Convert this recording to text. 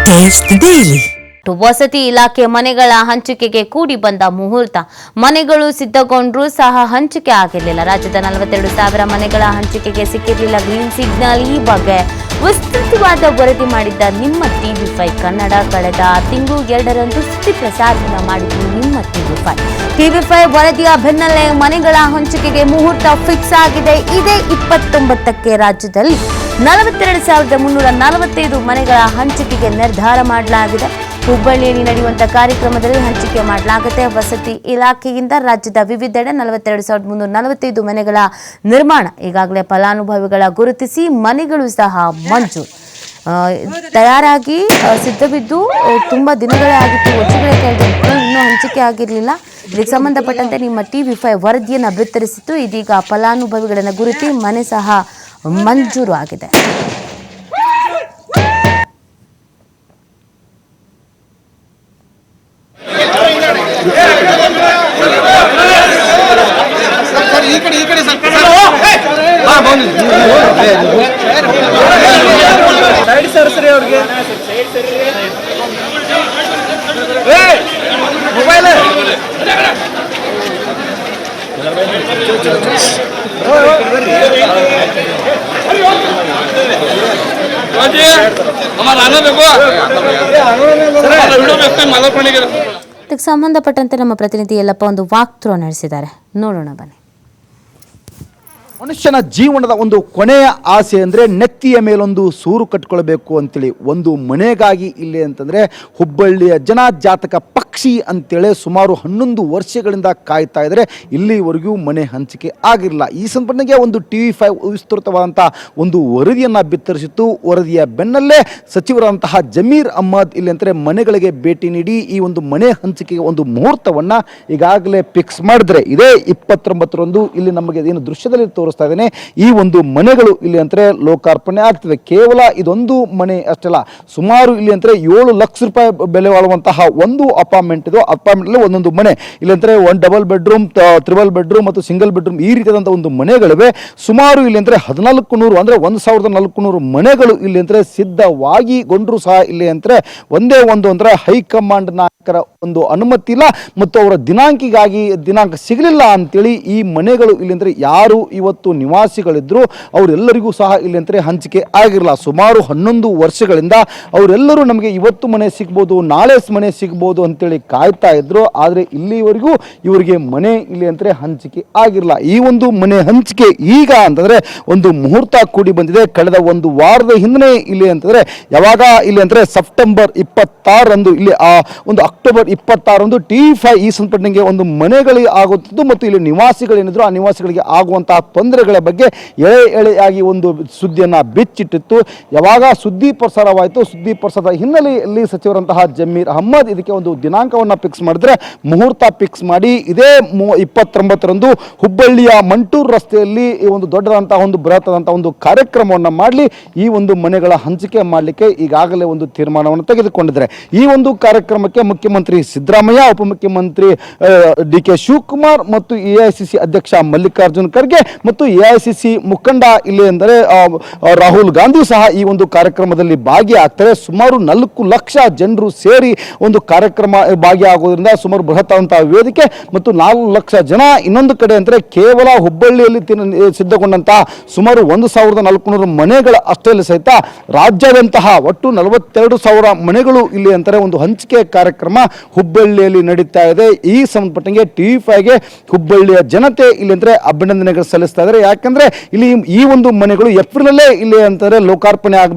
Taste daily. ವಸತಿ ಇಲಾಖೆ ಮನೆಗಳ ಹಂಚಿಕೆಗೆ ಕೂಡಿ ಬಂದ ಮುಹೂರ್ತ. ಮನೆಗಳು ಸಿದ್ಧಗೊಂಡ್ರೂ ಸಹ ಹಂಚಿಕೆ ಆಗಿರಲಿಲ್ಲ. ರಾಜ್ಯದ 42,000 ಮನೆಗಳ ಹಂಚಿಕೆಗೆ ಸಿಕ್ಕಿರಲಿಲ್ಲ ಗ್ರೀನ್ ಸಿಗ್ನಲ್. ಈ ಬಗ್ಗೆ ವಿಸ್ತೃತವಾದ ವರದಿ ಮಾಡಿದ್ದ ನಿಮ್ಮ TV5 ಕನ್ನಡ ಕಳೆದ ತಿಂಗಳು 2ರಂದು ಸುದ್ದಿ ಪ್ರಸಾರ ಮಾಡಿದ್ದು ನಿಮ್ಮ TV5 ವರದಿಯ ಬೆನ್ನಲ್ಲೇ ಮನೆಗಳ ಹಂಚಿಕೆಗೆ ಮುಹೂರ್ತ ಫಿಕ್ಸ್ ಆಗಿದೆ. ಇದೇ 29ಕ್ಕೆ ರಾಜ್ಯದಲ್ಲಿ 42,345 ಮನೆಗಳ ಹಂಚಿಕೆಗೆ ನಿರ್ಧಾರ ಮಾಡಲಾಗಿದೆ. ಹುಬ್ಬಳ್ಳಿಯಲ್ಲಿ ನಡೆಯುವಂತಹ ಕಾರ್ಯಕ್ರಮದಲ್ಲಿ ಹಂಚಿಕೆ ಮಾಡಲಾಗುತ್ತೆ. ವಸತಿ ಇಲಾಖೆಯಿಂದ ರಾಜ್ಯದ ವಿವಿಧೆಡೆ 42,345 ಮನೆಗಳ ನಿರ್ಮಾಣ. ಈಗಾಗಲೇ ಫಲಾನುಭವಿಗಳ ಗುರುತಿಸಿ ಮನೆಗಳು ಸಹ ಮಂಜೂರು ತಯಾರಾಗಿ ಸಿದ್ಧವಿದ್ದು ತುಂಬಾ ದಿನಗಳೇ ಆಗಿತ್ತು. ವರ್ಷಗಳೇ ಕಳೆದಿತ್ತು, ಇನ್ನೂ ಹಂಚಿಕೆ ಆಗಿರಲಿಲ್ಲ. ಇದಕ್ಕೆ ಸಂಬಂಧಪಟ್ಟಂತೆ ನಿಮ್ಮ TV5 ವರದಿಯನ್ನು ಬಿತ್ತರಿಸಿತ್ತು. ಇದೀಗ ಫಲಾನುಭವಿಗಳನ್ನು ಗುರುತಿ ಮನೆ ಸಹ ಮಂಜೂರು ಆಗಿದೆ. मोबाइल है ಇದಕ್ಕೆ ಸಂಬಂಧಪಟ್ಟಂತೆ ನಮ್ಮ ಪ್ರತಿನಿಧಿ ಯಲ್ಲಪ್ಪ ಒಂದು ವಾಕ್ ಥ್ರೋ ನಡೆಸಿದ್ದಾರೆ, ನೋಡೋಣ ಬನ್ನಿ. ಮನುಷ್ಯನ ಜೀವನದ ಒಂದು ಕೊನೆಯ ಆಸೆ ಅಂದರೆ ನೆತ್ತಿಯ ಮೇಲೊಂದು ಸೂರು ಕಟ್ಕೊಳ್ಬೇಕು ಅಂತೇಳಿ ಒಂದು ಮನೆಗಾಗಿ ಇಲ್ಲಿ ಅಂತಂದರೆ ಹುಬ್ಬಳ್ಳಿಯ ಜನ ಜಾತಕ ಪಕ್ಷಿ ಅಂತೇಳಿ ಸುಮಾರು 11 ವರ್ಷಗಳಿಂದ ಕಾಯ್ತಾ ಇದ್ದಾರೆ. ಇಲ್ಲಿವರೆಗೂ ಮನೆ ಹಂಚಿಕೆ ಆಗಿರಲಿಲ್ಲ. ಈ ಸಂದರ್ಭಕ್ಕೆ ಒಂದು TV5 ವಿಸ್ತೃತವಾದಂಥ ಒಂದು ವರದಿಯನ್ನು ಬಿತ್ತರಿಸಿತ್ತು. ವರದಿಯ ಬೆನ್ನಲ್ಲೇ ಸಚಿವರಾದಂತಹ ಜಮೀರ್ ಅಹ್ಮದ್ ಇಲ್ಲಿ ಅಂತಾರೆ ಮನೆಗಳಿಗೆ ಭೇಟಿ ನೀಡಿ ಈ ಒಂದು ಮನೆ ಹಂಚಿಕೆಗೆ ಒಂದು ಮುಹೂರ್ತವನ್ನು ಈಗಾಗಲೇ ಫಿಕ್ಸ್ ಮಾಡಿದ್ರೆ ಇದೇ 29ರಂದು ಇಲ್ಲಿ ನಮಗೆ ಏನು ದೃಶ್ಯದಲ್ಲಿ ತೋರಿಸ್ತಾ ಇದ್ದೇನೆ, ಈ ಒಂದು ಮನೆಗಳು ಇಲ್ಲಿ ಅಂತಾರೆ ಲೋಕಾರ್ಪಣೆ ಆಗ್ತದೆ. ಕೇವಲ ಇದೊಂದು ಮನೆ ಅಷ್ಟಲ್ಲ, ಸುಮಾರು ಇಲ್ಲಿ ಅಂತಾರೆ 7 ಲಕ್ಷ ರೂಪಾಯಿ ಬೆಲೆ ಬಾಳುವಂತಹ ಒಂದು ಅಪಾರ್ಟ್ಮೆಂಟ್ ಇದು. ಅಪಾರ್ಟ್ಮೆಂಟ್ ಒಂದೊಂದು ಮನೆ ಇಲ್ಲಿ ಅಂತಾರೆ 1 ಡಬಲ್ ಬೆಡ್ರೂಮ್, 3 ಬೆಡ್ರೂಮ್ ಮತ್ತು ಸಿಂಗಲ್ ಬೆಡ್ರೂಮ್ ಈ ರೀತಿಯಾದಂಥ ಒಂದು ಮನೆಗಳಿವೆ. ಸುಮಾರು ಇಲ್ಲಿ ಅಂದ್ರೆ 1400 ಅಂದ್ರೆ 1400 ಮನೆಗಳು ಇಲ್ಲಿ ಅಂದ್ರೆ ಸಿದ್ಧವಾಗಿ ಗೊಂಡ್ರು ಸಹ ಇಲ್ಲಿ ಅಂದ್ರೆ ಒಂದೇ ಒಂದು ಅಂದ್ರೆ ಹೈಕಮಾಂಡ್ ನಾಯಕರ ಒಂದು ಅನುಮತಿ ಇಲ್ಲ ಮತ್ತು ಅವರ ದಿನಾಂಕ ಸಿಗಲಿಲ್ಲ ಅಂತೇಳಿ ಈ ಮನೆಗಳು ಇಲ್ಲಿ ಅಂದ್ರೆ ಯಾರು ಇವತ್ತು ನಿವಾಸಿಗಳಿದ್ರು ಅವರೆಲ್ಲರಿಗೂ ಸಹ ಇಲ್ಲಿ ಅಂದ್ರೆ ಹಂಚಿಕೆ ಆಗಿರಲ್ಲ. ಸುಮಾರು 11 ವರ್ಷಗಳಿಂದ ಅವರೆಲ್ಲರೂ ನಮಗೆ ಇವತ್ತು ಮನೆ ಸಿಗ್ಬೋದು, ನಾಳೆ ಮನೆ ಸಿಗ್ಬೋದು ಅಂತೇಳಿ ಕಾಯ್ತಾ ಇದ್ರು. ಆದರೆ ಇಲ್ಲಿವರೆಗೂ ಇವರಿಗೆ ಮನೆ ಇಲ್ಲಿ ಅಂದ್ರೆ ಹಂಚಿಕೆ ಆಗಿರಲ್ಲ. ಈ ಒಂದು ಮನೆ ಹಂಚಿಕೆ ಈಗ ಅಂತಂದ್ರೆ ಒಂದು ಮುಹೂರ್ತ ಕೂಡಿ ಬಂದಿದೆ. ಕಳೆದ ಒಂದು ವಾರದ ಹಿಂದೆ ಇಲ್ಲಿ ಅಂತಂದ್ರೆ ಯಾವಾಗ ಇಲ್ಲಿ ಅಂದ್ರೆ ಸೆಪ್ಟೆಂಬರ್ 26ರಂದು ಇಲ್ಲಿ ಒಂದು ಅಕ್ಟೋಬರ್ 26ರಂದು TV5 ಈ ಸಂಪರ್ಕಕ್ಕೆ ಒಂದು ಮನೆಗಳಿಗೆ ಆಗುತ್ತಿದ್ದು ಮತ್ತು ಇಲ್ಲಿ ನಿವಾಸಿಗಳೇನಿದ್ರು ಆ ನಿವಾಸಿಗಳಿಗೆ ಆಗುವಂತಹ ತೊಂದರೆಗಳ ಬಗ್ಗೆ ಎಳೆಯಾಗಿ ಒಂದು ಸುದ್ದಿಯನ್ನು ಬಿಚ್ಚಿಟ್ಟಿತ್ತು. ಯಾವಾಗ ಸುದ್ದಿ ಪ್ರಸಾರವಾಯಿತು, ಸುದ್ದಿ ಪ್ರಸಾರದ ಹಿನ್ನೆಲೆಯಲ್ಲಿ ಸಚಿವರಂತಹ ಜಮೀರ್ ಅಹ್ಮದ್ ಇದಕ್ಕೆ ಒಂದು ದಿನಾಂಕವನ್ನು ಫಿಕ್ಸ್ ಮಾಡಿದ್ರೆ ಮುಹೂರ್ತ ಫಿಕ್ಸ್ ಮಾಡಿ ಇದೇ 29ರಂದು ಹುಬ್ಬಳ್ಳಿಯ ಮಂಟೂರು ರಸ್ತೆಯಲ್ಲಿ ಈ ಒಂದು ದೊಡ್ಡದಂತಹ ಒಂದು ಬೃಹತ್ತಾದಂತಹ ಒಂದು ಕಾರ್ಯಕ್ರಮವನ್ನು ಮಾಡಲಿ ಈ ಒಂದು ಮನೆಗಳ ಹಂಚಿಕೆ ಮಾಡಲಿಕ್ಕೆ ಈಗಾಗಲೇ ಒಂದು ತೀರ್ಮಾನವನ್ನು ತೆಗೆದುಕೊಂಡಿದ್ದಾರೆ. ಈ ಒಂದು ಕಾರ್ಯಕ್ರಮಕ್ಕೆ ಮುಖ್ಯಮಂತ್ರಿ ಸಿದ್ದರಾಮಯ್ಯ, ಉಪಮುಖ್ಯಮಂತ್ರಿ DK ಶಿವಕುಮಾರ್ ಮತ್ತು AICC ಅಧ್ಯಕ್ಷ ಮಲ್ಲಿಕಾರ್ಜುನ್ ಖರ್ಗೆ ಮತ್ತು AICC ಮುಖಂಡ ಇಲ್ಲಿ ಅಂದರೆ ರಾಹುಲ್ ಗಾಂಧಿ ಸಹ ಈ ಒಂದು ಕಾರ್ಯಕ್ರಮದಲ್ಲಿ ಭಾಗಿಯಾಗ್ತಾರೆ. ಸುಮಾರು 4 ಲಕ್ಷ ಜನರು ಸೇರಿ ಒಂದು ಕಾರ್ಯಕ್ರಮ ಭಾಗಿಯಾಗೋದ್ರಿಂದ ಸುಮಾರು ಬೃಹತ್ತಾದಂತಹ ವೇದಿಕೆ ಮತ್ತು 4 ಲಕ್ಷ ಜನ. ಇನ್ನೊಂದು ಕಡೆ ಅಂದರೆ ಕೇವಲ ಹುಬ್ಬಳ್ಳಿಯಲ್ಲಿ ಸಿದ್ಧಗೊಂಡಂತಹ ಸುಮಾರು 1,400 ಮನೆಗಳ ಅಷ್ಟೇ ಸಹಿತ ರಾಜ್ಯದಂತಹ ಒಟ್ಟು 42,000 ಮನೆಗಳು ಇಲ್ಲಿ ಅಂತಾರೆ ಒಂದು ಹಂಚಿಕೆ ಕಾರ್ಯಕ್ರಮ ಹುಬ್ಬಳ್ಳಿಯಲ್ಲಿ ನಡೀತಾ ಇದೆ. ಈ ಸಂಬಂಧಪಟ್ಟಂಗೆ TV5ಗೆ ಹುಬ್ಬಳ್ಳಿಯ ಜನತೆ ಇಲ್ಲಿ ಅಂದ್ರೆ ಅಭಿನಂದನೆಗಳು ಸಲ್ಲಿಸ್ತಾ ಇದ್ದಾರೆ. ಯಾಕಂದ್ರೆ ಇಲ್ಲಿ ಈ ಒಂದು ಮನೆಗಳು ಏಪ್ರಿಲಲ್ಲೇ ಇಲ್ಲಿ ಅಂತಾರೆ ಲೋಕಾರ್ಪಣೆ ಆಗಬೇಕು.